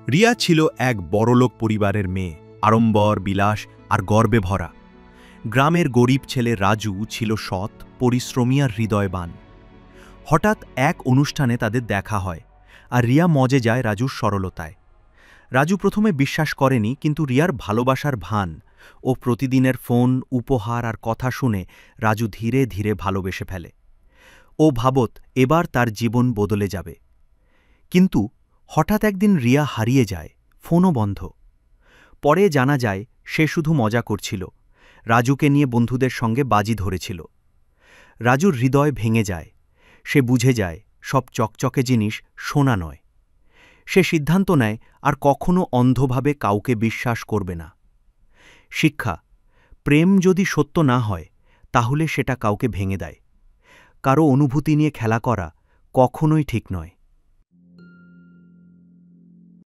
রিয়া ছিল এক বড়লোক পরিবারের মেয়ে, আড়ম্বর বিলাস আর গর্বে ভরা। গ্রামের গরিব ছেলে রাজু ছিল সৎ, পরিশ্রমী আর হৃদয়বান। হঠাৎ এক অনুষ্ঠানে তাদের দেখা হয়, আর রিয়া মজে যায় রাজুর সরলতায়। রাজু প্রথমে বিশ্বাস করেনি, কিন্তু রিয়ার ভালোবাসার ভান ও প্রতিদিনের ফোন, উপহার আর কথা শুনে রাজু ধীরে ধীরে ভালোবেসে ফেলে। ও ভাবত এবার তার জীবন বদলে যাবে। কিন্তু হঠাৎ একদিন রিয়া হারিয়ে যায়, ফোনও বন্ধ। পরে জানা যায় সে শুধু মজা করছিল, রাজুকে নিয়ে বন্ধুদের সঙ্গে বাজি ধরেছিল। রাজুর হৃদয় ভেঙে যায়। সে বুঝে যায় সব চকচকে জিনিস সোনা নয়। সে সিদ্ধান্ত নেয় আর কখনো অন্ধভাবে কাউকে বিশ্বাস করবে না। শিক্ষা: প্রেম যদি সত্য না হয় তাহলে সেটা কাউকে ভেঙে দেয়। কারো অনুভূতি নিয়ে খেলা করা কখনোই ঠিক নয়।